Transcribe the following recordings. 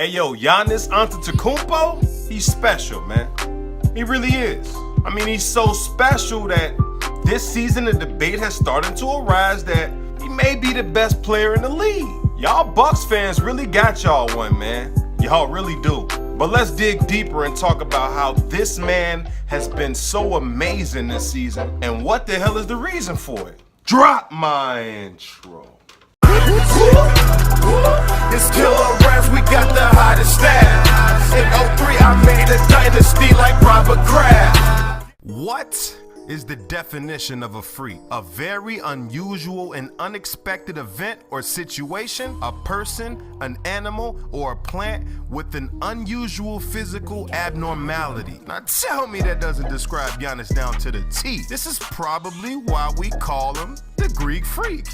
Hey yo, Giannis Antetokounmpo, he's special, man. He really is. I mean, he's so special that this season the debate has started to arise that he may be the best player in the league. Y'all Bucks fans really got y'all one, man. Y'all really do. But let's dig deeper and talk about how this man has been so amazing this season and what the hell is the reason for it. Drop my intro. It's killer raps, we got the hottest staff. In 03, I made a dynasty like Robert Kraft. What is the definition of a freak? A very unusual and unexpected event or situation, a person, an animal, or a plant with an unusual physical abnormality. Now tell me that doesn't describe Giannis down to the T. This is probably why we call him the Greek Freak.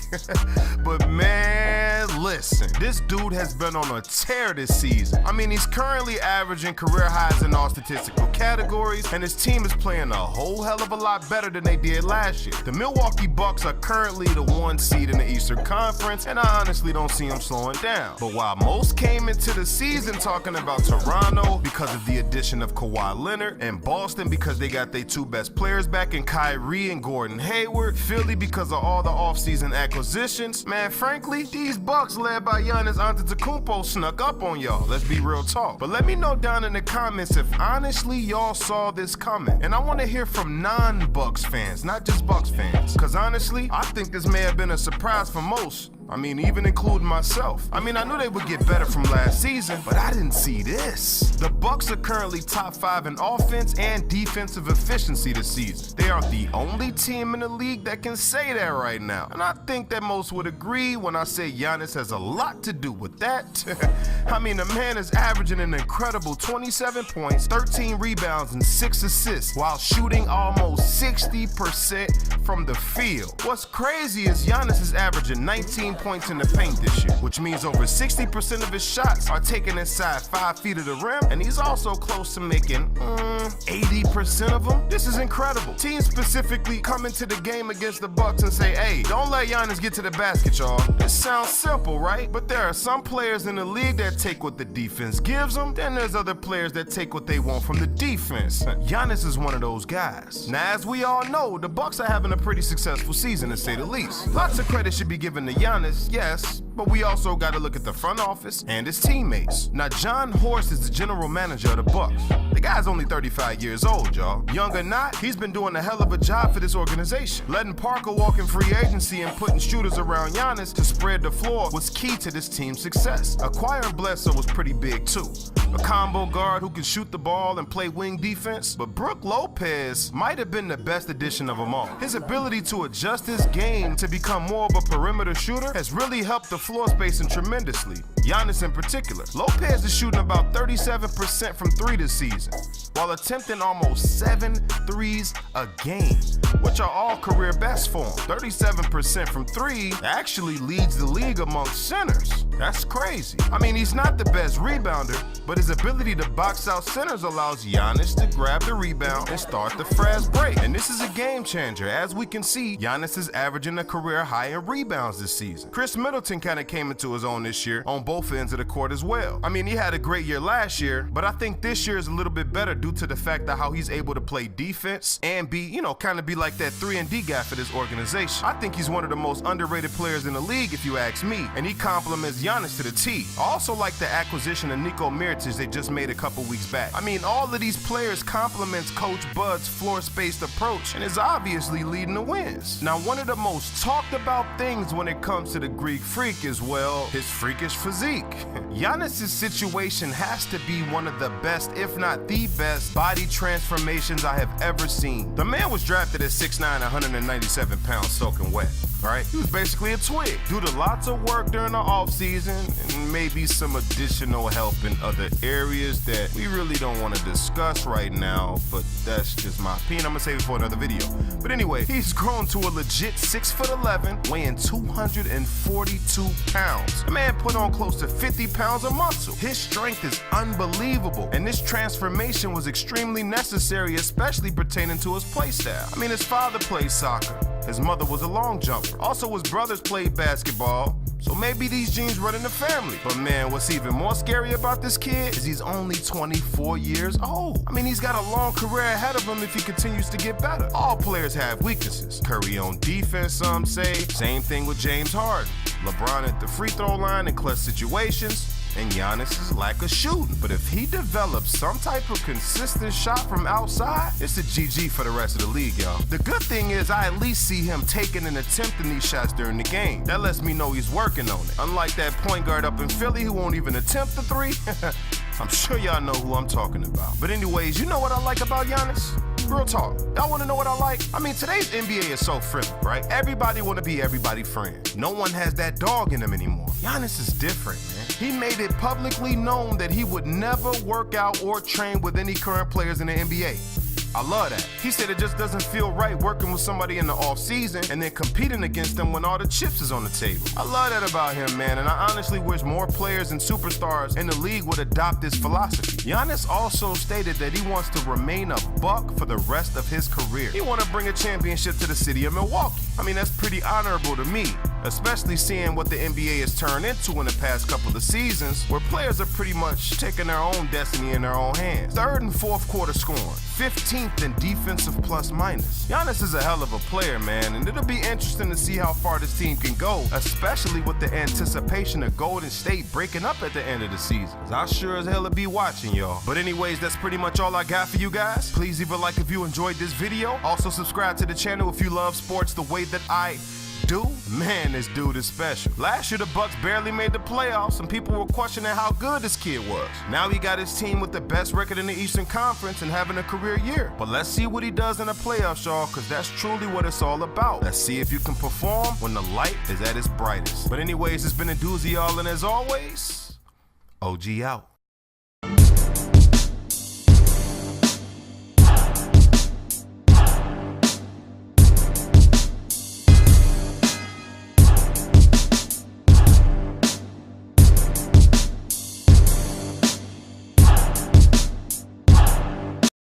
But man, listen, this dude has been on a tear this season. I mean, he's currently averaging career highs in all statistical categories, and his team is playing a whole hell of a lot better than they did last year. The Milwaukee Bucks are currently the 1 seed in the Eastern Conference, and I honestly don't see them slowing down. But while most came into the season talking about Toronto because of the addition of Kawhi Leonard, and Boston because they got their 2 best players back in Kyrie and Gordon Hayward, Philly because of all the offseason acquisitions, man, frankly, these Bucks led by Giannis Antetokounmpo snuck up on y'all. Let's be real talk. But let me know down in the comments if honestly y'all saw this coming. And I want to hear from non-Bucks fans, not just Bucks fans. Because honestly, I think this may have been a surprise for most. I mean, even including myself. I mean, I knew they would get better from last season, but I didn't see this. The Bucks are currently top 5 in offense and defensive efficiency this season. They are the only team in the league that can say that right now. And I think that most would agree when I say Giannis has a lot to do with that. I mean, the man is averaging an incredible 27 points, 13 rebounds, and 6 assists while shooting almost 60% from the field. What's crazy is Giannis is averaging 19 points in the paint this year, which means over 60% of his shots are taken inside 5 feet of the rim, and he's also close to making 80% of them. This is incredible. Teams specifically come into the game against the Bucks and say, hey, don't let Giannis get to the basket, y'all. It sounds simple, right? But there are some players in the league that take what the defense gives them, then there's other players that take what they want from the defense. Giannis is one of those guys. Now, as we all know, the Bucks are having a pretty successful season, to say the least. Lots of credit should be given to Giannis, yes, but we also got to look at the front office and his teammates. Now, John Horst is the general manager of the Bucks. The guy's only 35 years old, y'all. Young or not, he's been doing a hell of a job for this organization. Letting Parker walk in free agency and putting shooters around Giannis to spread the floor was key to this team's success. Acquiring Bledsoe was pretty big too. A combo guard who can shoot the ball and play wing defense, but Brook Lopez might have been the best addition of them all. His ability to adjust his game to become more of a perimeter shooter has really helped the floor spacing tremendously. Giannis in particular. Lopez is shooting about 37% from 3 this season, while attempting almost 7 threes a game, which are all career best for him. 37% from 3 actually leads the league amongst centers. That's crazy. I mean, he's not the best rebounder, but his ability to box out centers allows Giannis to grab the rebound and start the fast break. And this is a game changer. As we can see, Giannis is averaging a career high in rebounds this season. Chris Middleton kind of came into his own this year on both ends of the court as well. I mean, he had a great year last year, but I think this year is a little bit better due to the fact that how he's able to play defense and be, you know, kind of be like that 3-and-D guy for this organization. I think he's one of the most underrated players in the league, if you ask me, and he compliments Giannis to the T. I also like the acquisition of Nico Mirotic they just made a couple weeks back. I mean, all of these players compliments Coach Bud's floor-spaced approach and is obviously leading the wins. Now, one of the most talked about things when it comes to the Greek Freak is, well, his freakish physique. Giannis' situation has to be one of the best, if not the best, body transformations I have ever seen. The man was drafted at 6'9", 197 pounds soaking wet. Right? He was basically a twig. Due to lots of work during the offseason and maybe some additional help in other areas that we really don't want to discuss right now, but that's just my opinion. I'm gonna save it for another video. But anyway, he's grown to a legit 6'11", weighing 242 pounds. The man put on close to 50 pounds of muscle. His strength is unbelievable, and this transformation was extremely necessary, especially pertaining to his play style. I mean, his father played soccer. His mother was a long jumper. Also, his brothers played basketball, So maybe these genes run in the family. But man, what's even more scary about this kid is he's only 24 years old. I mean, he's got a long career ahead of him if he continues to get better. All players have weaknesses. Curry on defense, some say. Same thing with James Harden. LeBron at the free throw line in clutch situations. And Giannis' lack of shooting. But if he develops some type of consistent shot from outside, it's a GG for the rest of the league, y'all. The good thing is I at least see him taking and attempting these shots during the game. That lets me know he's working on it. Unlike that point guard up in Philly who won't even attempt the three. I'm sure y'all know who I'm talking about. But anyways, you know what I like about Giannis? Real talk. Y'all wanna know what I like? I mean, today's NBA is so friendly, right? Everybody wanna be everybody's friend. No one has that dog in them anymore. Giannis is different, man. He made it publicly known that he would never work out or train with any current players in the NBA. I love that. He said it just doesn't feel right working with somebody in the off season and then competing against them when all the chips is on the table. I love that about him, man, and I honestly wish more players and superstars in the league would adopt this philosophy. Giannis also stated that he wants to remain a buck for the rest of his career. He want to bring a championship to the city of Milwaukee. I mean, that's pretty honorable to me, especially seeing what the NBA has turned into in the past couple of seasons, where players are pretty much taking their own destiny in their own hands. Third and fourth quarter scoring, 15th in defensive plus minus. Giannis is a hell of a player, man, and it'll be interesting to see how far this team can go, especially with the anticipation of Golden State breaking up at the end of the season. I sure as hell will be watching, y'all. But anyways, that's pretty much all I got for you guys. Please leave a like if you enjoyed this video. Also subscribe to the channel if you love sports the way that I do. Man, this dude is special. Last year the Bucks barely made the playoffs and people were questioning how good this kid was. Now he got his team with the best record in the Eastern Conference and having a career year. But let's see what he does in the playoffs, y'all, because that's truly what it's all about. Let's see if you can perform when the light is at its brightest. But anyways, it's been a doozy, y'all, and as always, OG out.